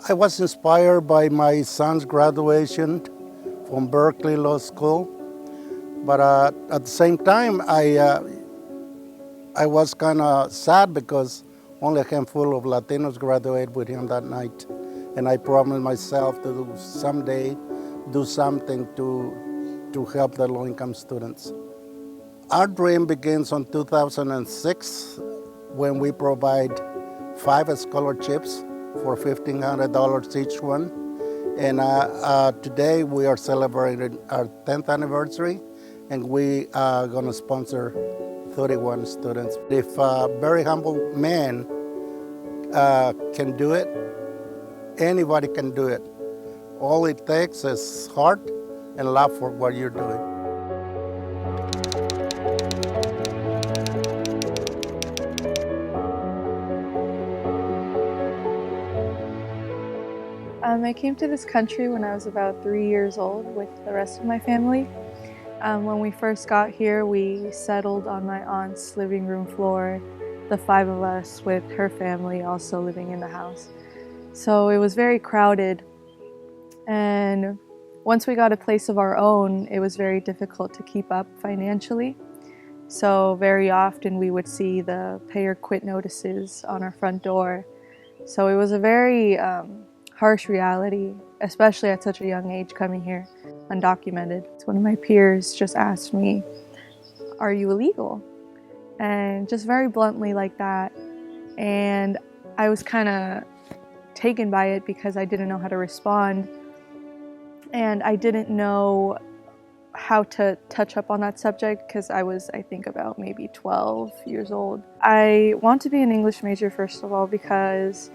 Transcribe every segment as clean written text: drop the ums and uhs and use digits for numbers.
I was inspired by my son's graduation from Berkeley Law School, but at the same time, I was kind of sad because only a handful of Latinos graduated with him that night, and I promised myself to someday do something to help the low-income students. Our dream begins in 2006 when we provide 5 scholarships for $1,500 each one. And today we are celebrating our 10th anniversary, and we are going to sponsor 31 students. If a very humble man can do it, anybody can do it. All it takes is heart and love for what you're doing. I came to this country when I was about 3 years old with the rest of my family. When we first got here, we settled on my aunt's living room floor, the 5 of us with her family also living in the house. So it was very crowded, and once we got a place of our own, it was very difficult to keep up financially. So very often we would see the pay or quit notices on our front door. So it was a very harsh reality, especially at such a young age coming here undocumented. One of my peers just asked me, "Are you illegal?" And just very bluntly like that. And I was kind of taken by it because I didn't know how to respond. And I didn't know how to touch up on that subject because I was, I think, about maybe 12 years old. I want to be an English major, first of all, because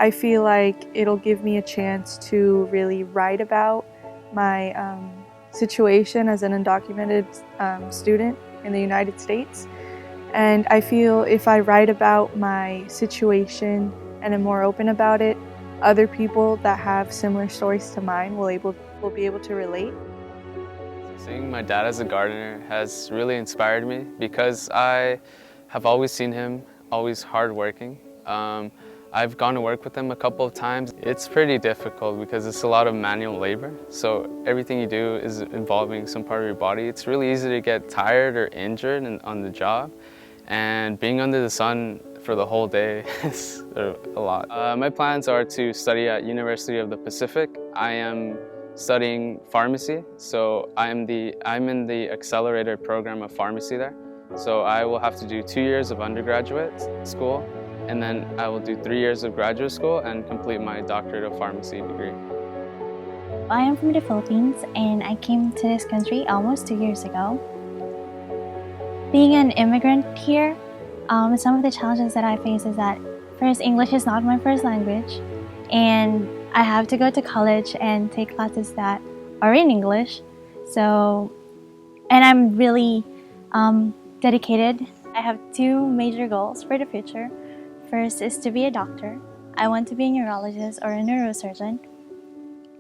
I feel like it'll give me a chance to really write about my situation as an undocumented student in the United States. And I feel if I write about my situation and am more open about it, other people that have similar stories to mine will be able to relate. Seeing my dad as a gardener has really inspired me because I have always seen him always hardworking. I've gone to work with him a couple of times. It's pretty difficult because it's a lot of manual labor. So everything you do is involving some part of your body. It's really easy to get tired or injured on the job. And being under the sun for the whole day is a lot. My plans are to study at University of the Pacific. I am studying pharmacy, so I'm in the accelerator program of pharmacy there. So I will have to do 2 years of undergraduate school, and then I will do 3 years of graduate school and complete my doctorate of pharmacy degree. I am from the Philippines, and I came to this country almost 2 years ago. Being an immigrant here, some of the challenges that I face is that first, English is not my first language, and I have to go to college and take classes that are in English. So, and I'm really dedicated. I have 2 major goals for the future. First is to be a doctor. I want to be a neurologist or a neurosurgeon.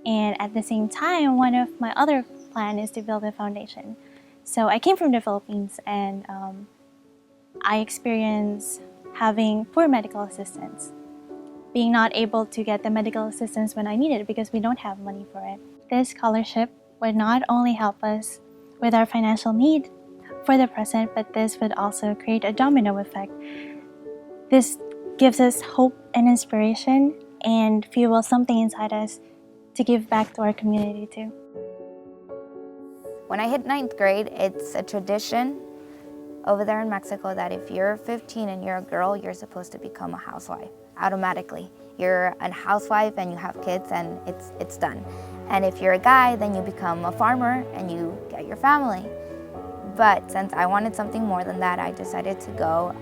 And at the same time, one of my other plans is to build a foundation. So I came from the Philippines, and I experienced having poor medical assistance, being not able to get the medical assistance when I needed it because we don't have money for it. This scholarship would not only help us with our financial need for the present, but this would also create a domino effect. This gives us hope and inspiration and fuels something inside us to give back to our community too. When I hit 9th grade, it's a tradition over there in Mexico that if you're 15 and you're a girl, you're supposed to become a housewife automatically. You're a housewife and you have kids and it's done. And if you're a guy, then you become a farmer and you get your family. But since I wanted something more than that, I decided to go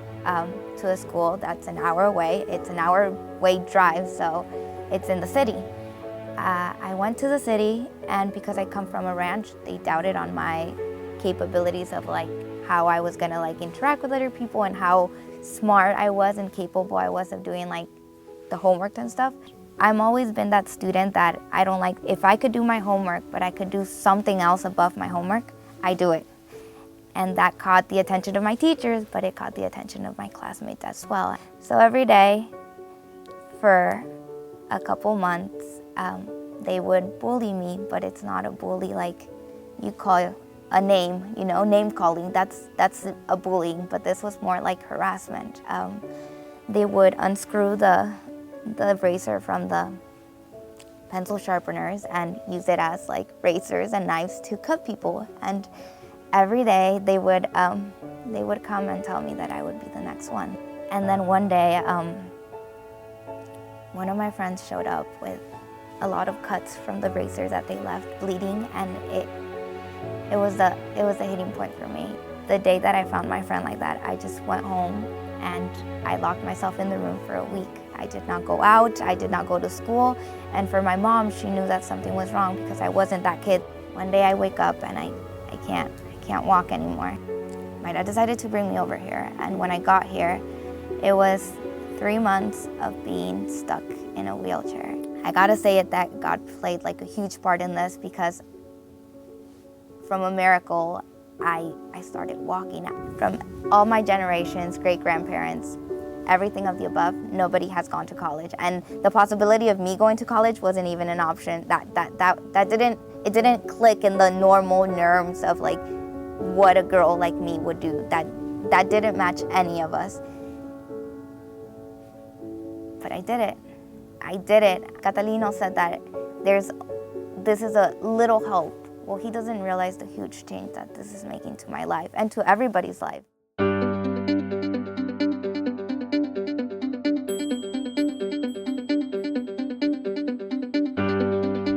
to a school that's an hour away. It's an hour-way drive, so it's in the city. I went to the city, and because I come from a ranch, they doubted on my capabilities of how I was gonna interact with other people and how smart I was and capable I was of doing the homework and stuff. I've always been that student that I don't if I could do my homework, but I could do something else above my homework, I do it. And that caught the attention of my teachers, but it caught the attention of my classmates as well. So every day for a couple months, they would bully me, but it's not a bully like you call a name, you know, name calling. That's a bullying, but this was more like harassment. They would unscrew the razor from the pencil sharpeners and use it as like razors and knives to cut people. And every day they would come and tell me that I would be the next one. And then one day, one of my friends showed up with a lot of cuts from the razors that they left, bleeding, and it was a hitting point for me. The day that I found my friend like that, I just went home and I locked myself in the room for a week. I did not go out, I did not go to school, and for my mom, she knew that something was wrong because I wasn't that kid. One day I wake up and I can't walk anymore. My dad decided to bring me over here, and when I got here, it was 3 months of being stuck in a wheelchair. I gotta say it that God played like a huge part in this, because from a miracle, I started walking. From all my generations, great-grandparents, everything of the above, nobody has gone to college. And the possibility of me going to college wasn't even an option. It didn't click in the normal norms of like what a girl like me would do. That didn't match any of us. But I did it. I did it. Catalino said that this is a little hope. Well, he doesn't realize the huge change that this is making to my life and to everybody's life.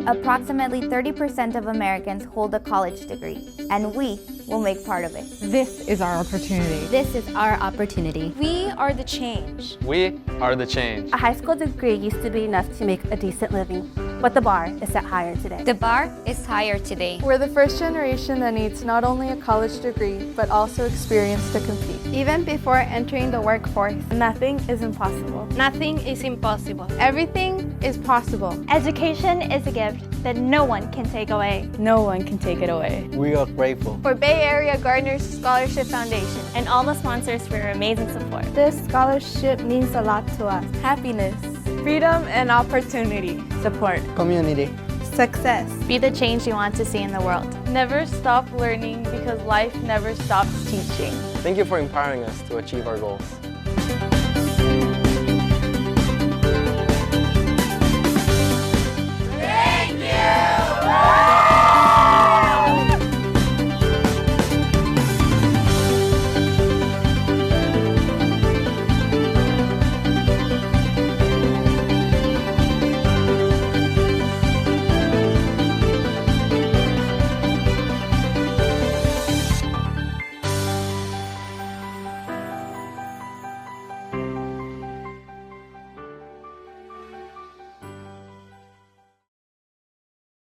Approximately 30% of Americans hold a college degree, and we will make part of it. This is our opportunity. This is our opportunity. We are the change. We are the change. A high school degree used to be enough to make a decent living, but the bar is set higher today. The bar is higher today. We're the first generation that needs not only a college degree, but also experience to compete. Even before entering the workforce, Nothing is impossible. Nothing is impossible. everything is possible. Education is a gift that no one can take away. No one can take it away. We are grateful For Bay Area Gardeners Scholarship Foundation And all the sponsors for your amazing support. This scholarship means a lot to us. Happiness, freedom, and opportunity. Support. community. Success. Be the change you want to see in the world. Never stop learning, because life never stops teaching. Thank you for empowering us to achieve our goals.